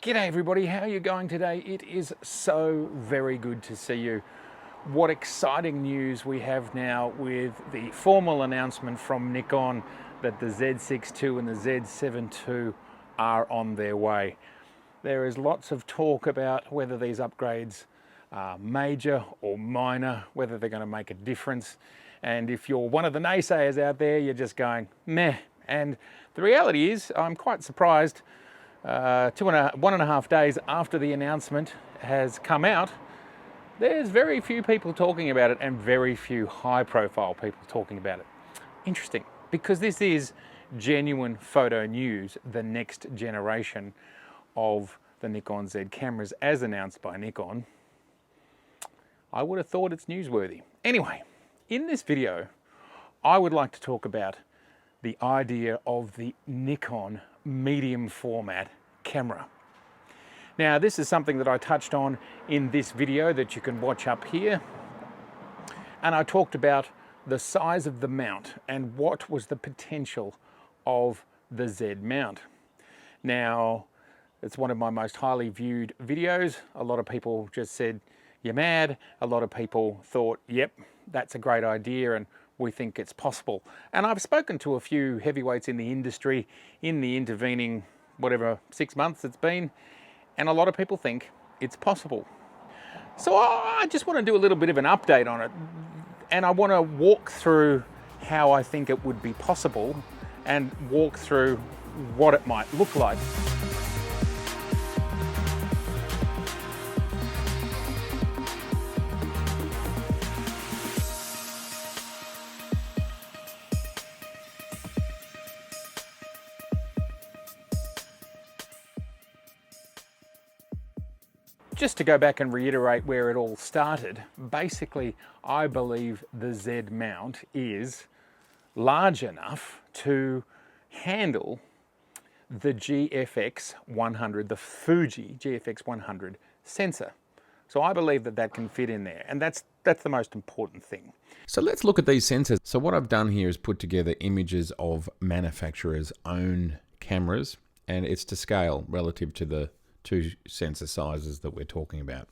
G'day everybody, how are you going today? It is so very good to see you. What exciting news we have now with the formal announcement from Nikon that the Z6 II and the Z7 II are on their way. There is lots of talk about whether these upgrades are major or minor, whether they're going to make a difference. And if you're one of the naysayers out there, you're just going, meh. And the reality is, I'm quite surprised. 1.5 days after the announcement has come out, there's very few people talking about it and very few high-profile people talking about it. Interesting, because this is genuine photo news, the next generation of the Nikon Z cameras as announced by Nikon. I would have thought it's newsworthy. Anyway, in this video, I would like to talk about the idea of the Nikon medium format camera. Now, this is something that I touched on in this video that you can watch up here. And I talked about the size of the mount and what was the potential of the Z mount. Now, it's one of my most highly viewed videos. A lot of people just said, you're mad. A lot of people thought, yep, that's a great idea and we think it's possible. And I've spoken to a few heavyweights in the industry in the intervening, whatever, 6 months it's been, and a lot of people think it's possible. So I just want to do a little bit of an update on it, and I want to walk through how I think it would be possible and walk through what it might look like. Just to go back and reiterate where it all started, basically I believe the Z mount is large enough to handle the GFX 100, the Fuji GFX 100 sensor. So I believe that that can fit in there, and that's the most important thing. So let's look at these sensors. So what I've done here is put together images of manufacturers' own cameras, and it's to scale relative to the two sensor sizes that we're talking about.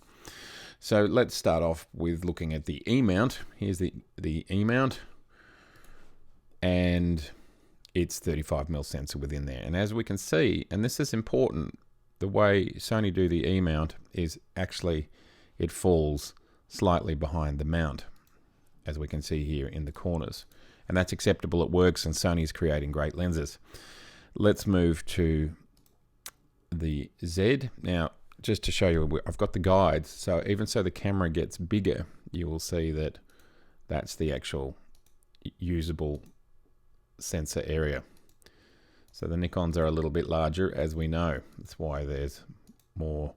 So let's start off with looking at the E-mount. Here's the E-mount, and it's 35mm sensor within there. And as we can see, and this is important, the way Sony do the E-mount is actually it falls slightly behind the mount, as we can see here in the corners. And that's acceptable, it works, and Sony's creating great lenses. Let's move to the Z. Now, just to show you, I've got the guides, so even so the camera gets bigger, you will see that that's the actual usable sensor area. So the Nikons are a little bit larger, as we know. That's why there's more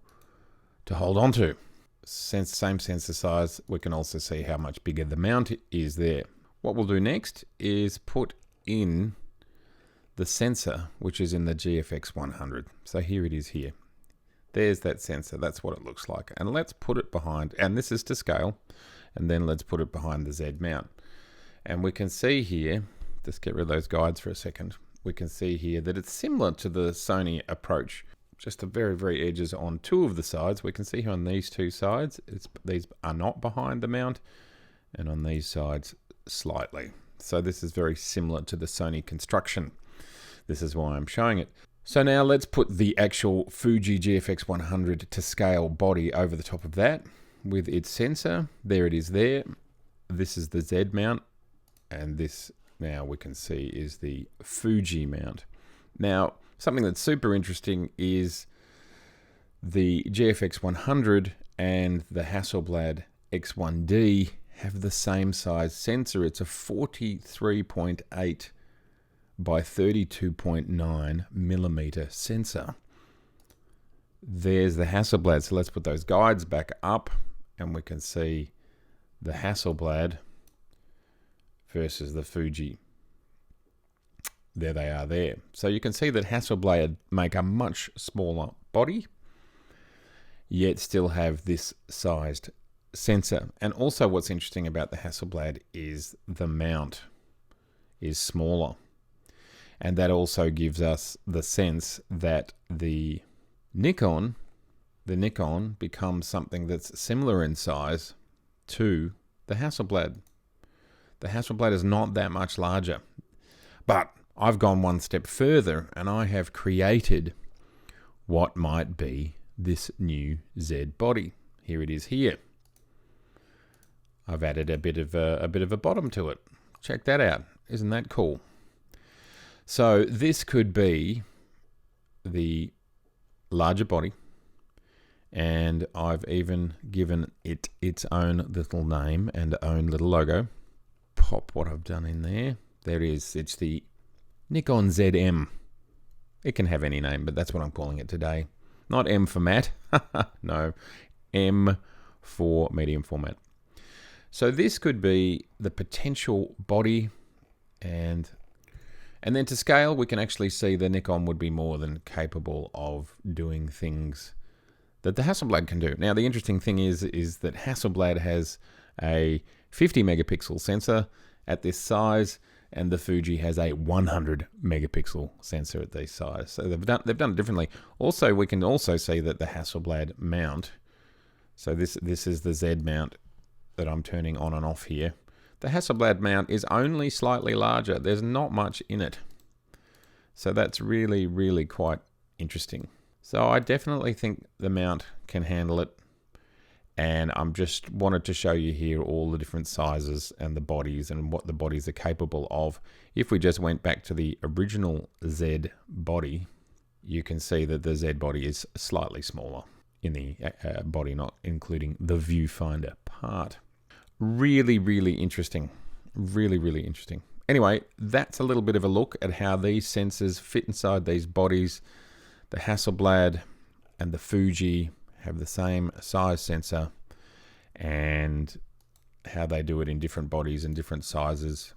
to hold on to. Same sensor size, we can also see how much bigger the mount is there. What we'll do next is put in the sensor, which is in the GFX 100. So here it is here. There's that sensor, that's what it looks like. And let's put it behind, and this is to scale, and then let's put it behind the Z mount. And we can see here, just get rid of those guides for a second, we can see here that it's similar to the Sony approach. Just the very, very edges on two of the sides. We can see here on these two sides, these are not behind the mount, and on these sides, slightly. So this is very similar to the Sony construction. This is why I'm showing it. So now let's put the actual Fuji GFX 100 to scale body over the top of that with its sensor. There it is there. This is the Z mount, and this now we can see is the Fuji mount. Now, something that's super interesting is the GFX 100 and the Hasselblad X1D have the same size sensor. It's a 43.8 by 32.9 millimeter sensor. There's the Hasselblad. So let's put those guides back up, and we can see the Hasselblad versus the Fuji. There they are there. So you can see that Hasselblad make a much smaller body, yet still have this sized sensor. And also what's interesting about the Hasselblad is the mount is smaller. And that also gives us the sense that the Nikon, the Nikon becomes something that's similar in size to the Hasselblad. The Hasselblad is not that much larger, but I've gone one step further and I have created what might be this new Z body. Here it is here. I've added a bit of a bottom to it. Check that out. Isn't that cool? So this could be the larger body, and I've even given it its own little name and own little logo. Pop what I've done in there. There it is. It's the Nikon ZM. It can have any name, but that's what I'm calling it today. Not M for matte. No, M for medium format. So this could be the potential body, and then to scale, we can actually see the Nikon would be more than capable of doing things that the Hasselblad can do. Now, the interesting thing is that Hasselblad has a 50 megapixel sensor at this size, and the Fuji has a 100 megapixel sensor at this size. So they've done it differently. Also, we can also see that the Hasselblad mount, so this is the Z mount that I'm turning on and off here. The Hasselblad mount is only slightly larger. There's not much in it. So that's really, really quite interesting. So I definitely think the mount can handle it. And I'm just wanted to show you here all the different sizes and the bodies and what the bodies are capable of. If we just went back to the original Z body, you can see that the Z body is slightly smaller in the body, not including the viewfinder part. Really, really interesting. Really, really interesting. Anyway, that's a little bit of a look at how these sensors fit inside these bodies. The Hasselblad and the Fuji have the same size sensor, and how they do it in different bodies and different sizes.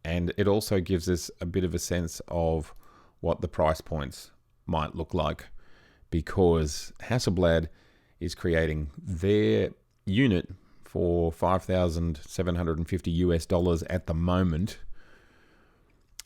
And it also gives us a bit of a sense of what the price points might look like, because Hasselblad is creating their unit for $5,750 US at the moment.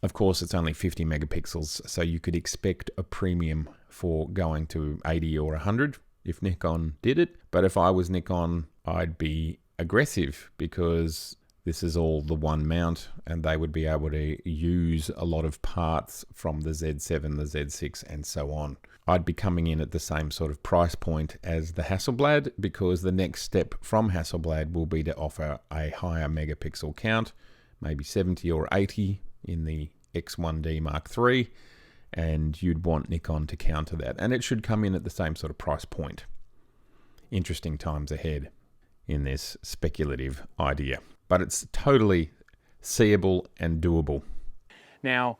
Of course, it's only 50 megapixels, so you could expect a premium for going to 80 or 100 if Nikon did it. But if I was Nikon, I'd be aggressive, because this is all the one mount, and they would be able to use a lot of parts from the Z7, the Z6, and so on. I'd be coming in at the same sort of price point as the Hasselblad, because the next step from Hasselblad will be to offer a higher megapixel count, maybe 70 or 80 in the X1D Mark III, and you'd want Nikon to counter that. And it should come in at the same sort of price point. Interesting times ahead in this speculative idea. But it's totally seeable and doable. Now,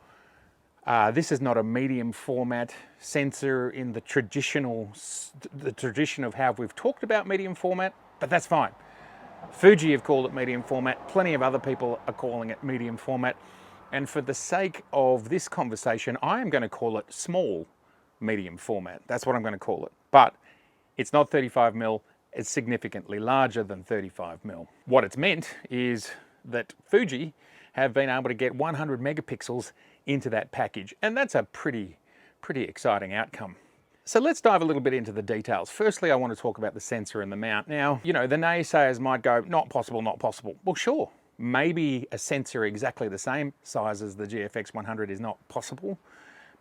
this is not a medium format sensor in the tradition of how we've talked about medium format, but that's fine. Fuji have called it medium format. Plenty of other people are calling it medium format. And for the sake of this conversation, I am going to call it small medium format. That's what I'm going to call it. But it's not 35mm. It's significantly larger than 35mm. What it's meant is that Fuji have been able to get 100 megapixels into that package. And that's a pretty exciting outcome. So let's dive a little bit into the details. Firstly, I want to talk about the sensor and the mount. Now, you know, the naysayers might go, not possible, not possible. Well, sure. Maybe a sensor exactly the same size as the GFX 100 is not possible,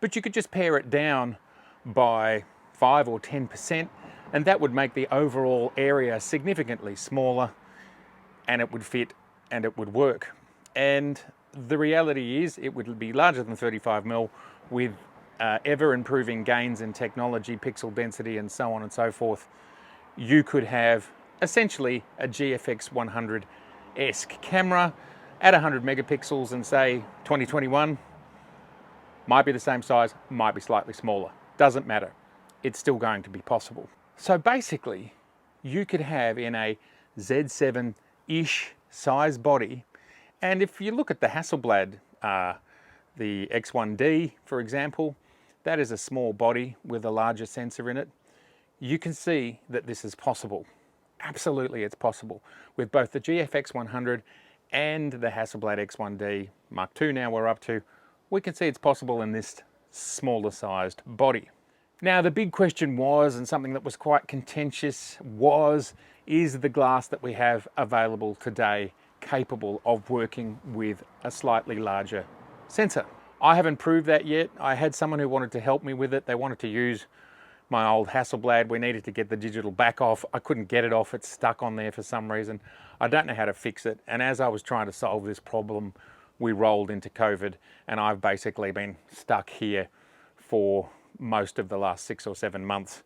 but you could just pare it down by 5 or 10%, and that would make the overall area significantly smaller, and it would fit and it would work. And the reality is it would be larger than 35mm with ever improving gains in technology, pixel density, and so on and so forth. You could have essentially a GFX 100-esque camera at 100 megapixels and say 2021, might be the same size, might be slightly smaller. Doesn't matter. It's still going to be possible. So basically, you could have in a Z7-ish size body, and if you look at the Hasselblad, the X1D, for example, that is a small body with a larger sensor in it. You can see that this is possible. Absolutely, it's possible. With both the GFX 100 and the Hasselblad X1D Mark II now we're up to, we can see it's possible in this smaller sized body. Now the big question was, and something that was quite contentious was, is the glass that we have available today capable of working with a slightly larger sensor? I haven't proved that yet. I had someone who wanted to help me with it. They wanted to use my old Hasselblad. We needed to get the digital back off. I couldn't get it off. It's stuck on there for some reason. I don't know how to fix it. And as I was trying to solve this problem, we rolled into COVID, and I've basically been stuck here for most of the last 6 or 7 months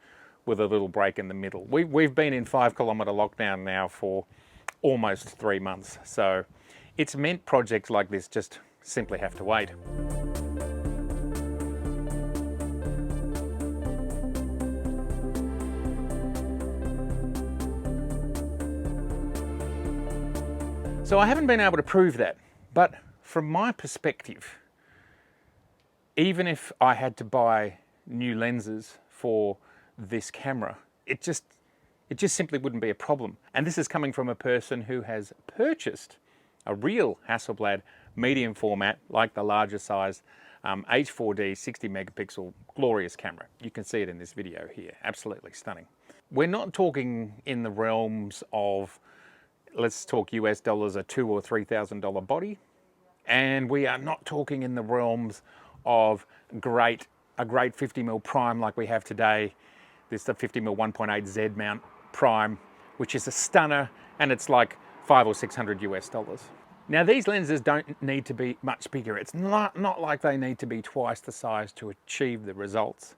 with a little break in the middle. We've been in 5-kilometre lockdown now for almost 3 months. So it's meant projects like this just simply have to wait. So I haven't been able to prove that, but from my perspective, even if I had to buy new lenses for this camera, it just simply wouldn't be a problem. And this is coming from a person who has purchased a real Hasselblad medium format, like the larger size H4D 60 megapixel glorious camera. You can see it in this video here, absolutely stunning. We're not talking in the realms of, let's talk US dollars, a $2,000 or $3,000 body. And we are not talking in the realms of a great 50mm prime like we have today. This is the 50mm 1.8 Z mount prime, which is a stunner, and it's like $500 or $600 US dollars. Now these lenses don't need to be much bigger. It's not like they need to be twice the size to achieve the results.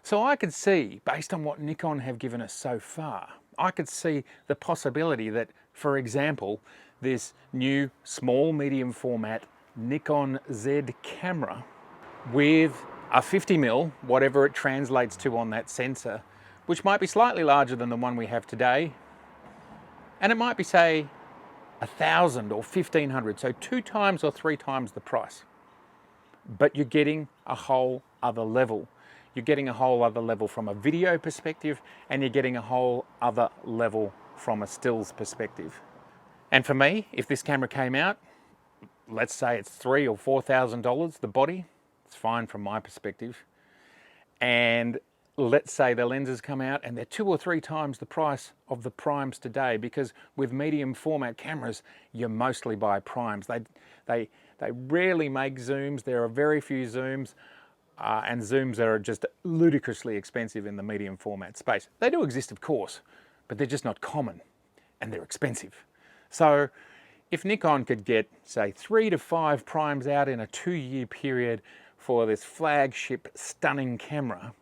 So I could see, based on what Nikon have given us so far, I could see the possibility that, for example, this new small medium format Nikon Z camera with a 50mm, whatever it translates to on that sensor, which might be slightly larger than the one we have today, and it might be, say, 1,000 or 1,500, so 2 times or 3 times the price. But you're getting a whole other level. You're getting a whole other level from a video perspective, and you're getting a whole other level from a stills perspective. And for me, if this camera came out, let's say it's $3,000 or $4,000, the body, it's fine from my perspective. And let's say the lenses come out and they're 2 or 3 times the price of the primes today, because with medium format cameras, you mostly buy primes. They rarely make zooms. There are very few zooms. And zooms that are just ludicrously expensive in the medium format space. They do exist, of course, but they're just not common, and they're expensive. So if Nikon could get, say, 3 to 5 primes out in a 2-year period for this flagship stunning camera,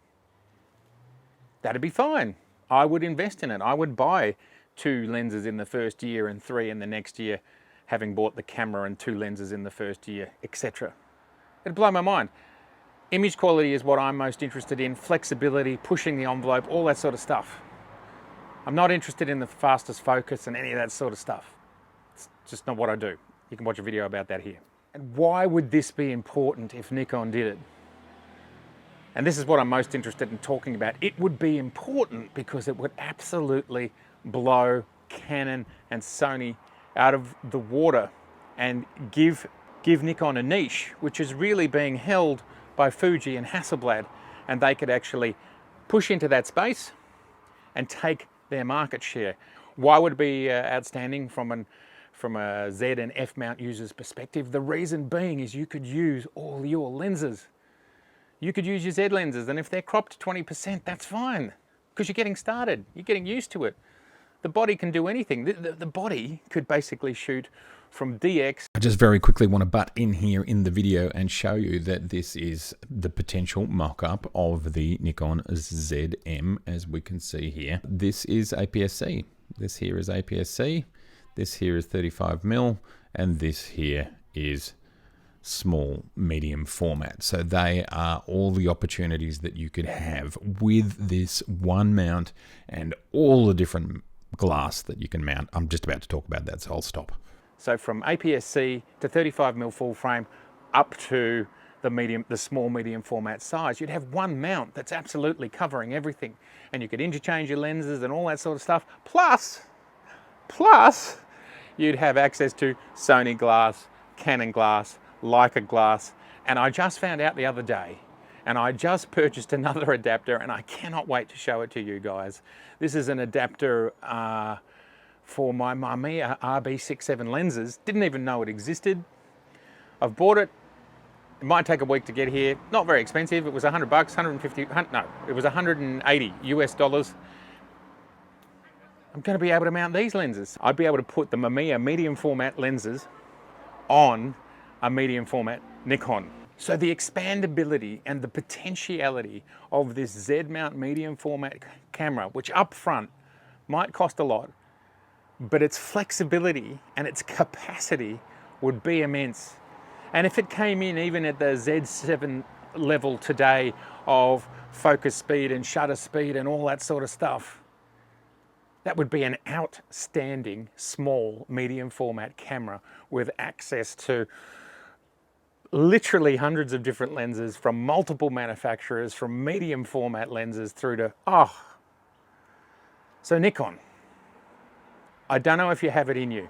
that'd be fine. I would invest in it. I would buy 2 lenses in the first year and 3 in the next year, having bought the camera and 2 lenses in the first year, etc. It'd blow my mind. Image quality is what I'm most interested in, flexibility, pushing the envelope, all that sort of stuff. I'm not interested in the fastest focus and any of that sort of stuff. It's just not what I do. You can watch a video about that here. And why would this be important if Nikon did it? And this is what I'm most interested in talking about. It would be important because it would absolutely blow Canon and Sony out of the water and give Nikon a niche, which is really being held by Fuji and Hasselblad, and they could actually push into that space and take their market share. Why would it be outstanding from a Z and F mount user's perspective? The reason being is you could use all your lenses. You could use your Z lenses, and if they're cropped 20%, that's fine, because you're getting started, you're getting used to it. The body can do anything. The body could basically shoot from DX. I just very quickly want to butt in here in the video and show you that this is the potential mock-up of the Nikon ZM, as we can see here. This is APS-C. This here is APS-C. This here is 35mm, and this here is small medium format. So they are all the opportunities that you could have with this one mount and all the different glass that you can mount. I'm just about to talk about that, so I'll stop. So from APS-C to 35mm full frame up to the small medium format size, you'd have one mount that's absolutely covering everything, and you could interchange your lenses and all that sort of stuff. Plus you'd have access to Sony glass, Canon glass, Leica glass. And I just found out the other day, And I just purchased another adapter, and I cannot wait to show it to you guys. This is an adapter for my Mamiya RB67 lenses. Didn't even know it existed. I've bought it. It might take a week to get here. Not very expensive. It was 100 bucks, 150, no, it was 180 US dollars. I'm going to be able to mount these lenses. I'd be able to put the Mamiya medium format lenses on a medium format Nikon. So the expandability and the potentiality of this Z mount medium format camera, which up front might cost a lot, but its flexibility and its capacity would be immense. And if it came in even at the Z7 level today of focus speed and shutter speed and all that sort of stuff, that would be an outstanding small medium format camera with access to literally hundreds of different lenses from multiple manufacturers, from medium format lenses through to, So Nikon, I don't know if you have it in you.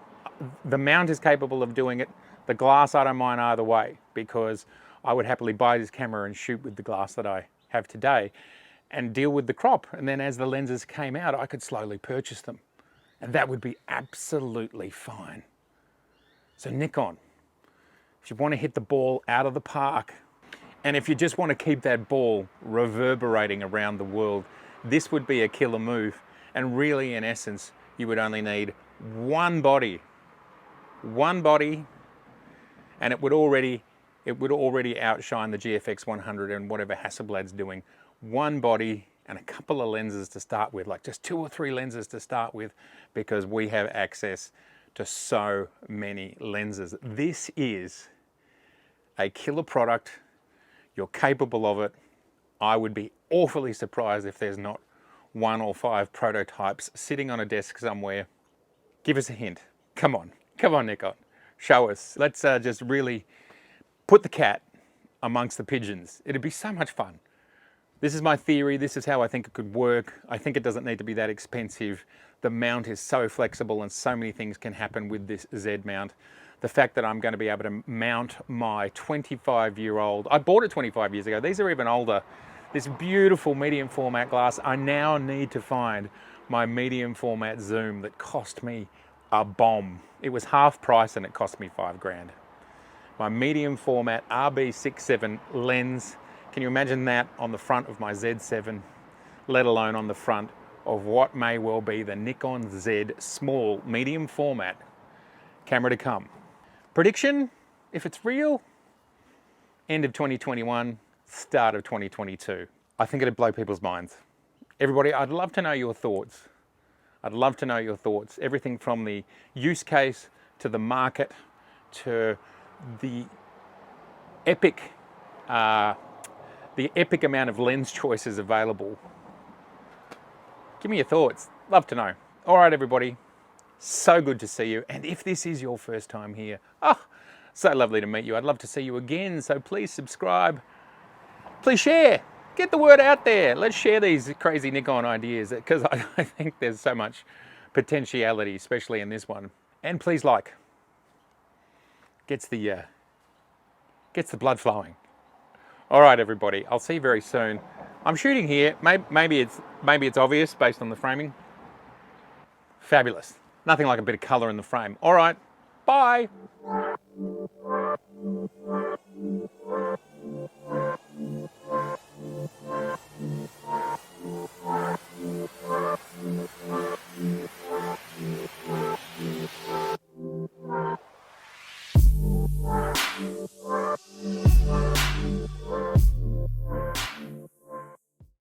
The mount is capable of doing it. The glass, I don't mind either way, because I would happily buy this camera and shoot with the glass that I have today and deal with the crop. And then as the lenses came out, I could slowly purchase them. And that would be absolutely fine. So Nikon, if you want to hit the ball out of the park, and if you just want to keep that ball reverberating around the world, this would be a killer move. And really, in essence, you would only need one body, and it would already outshine the GFX 100 and whatever Hasselblad's doing. One body and a couple of lenses to start with, like just 2 or 3 lenses to start with, because we have access to so many lenses. This is a killer product. You're capable of it. I would be awfully surprised if there's not 1 or 5 prototypes sitting on a desk somewhere. Give us a hint. Come on, Nikon. Show us. Let's just really put the cat amongst the pigeons. It'd be so much fun. This is my theory. This is how I think it could work. I think it doesn't need to be that expensive. The mount is so flexible and so many things can happen with this Z mount. The fact that I'm going to be able to mount my 25-year-old, I bought it 25 years ago. These are even older. This beautiful medium format glass. I now need to find my medium format zoom that cost me a bomb. It was half price and it cost me $5,000. My medium format RB67 lens. Can you imagine that on the front of my Z7, let alone on the front of what may well be the Nikon Z small medium format camera to come? Prediction, if it's real, end of 2021, start of 2022. I think it'd blow people's minds. Everybody, I'd love to know your thoughts. I'd love to know your thoughts. Everything from the use case to the market to the epic amount of lens choices available. Give me your thoughts. Love to know. All right, everybody. So good to see you. And if this is your first time here, so lovely to meet you. I'd love to see you again. So please subscribe. Please share. Get the word out there. Let's share these crazy Nikon ideas, because I think there's so much potentiality, especially in this one. And please like. Gets the blood flowing. All right, everybody. I'll see you very soon. I'm shooting here. Maybe it's obvious based on the framing. Fabulous. Nothing like a bit of color in the frame. All right. Bye.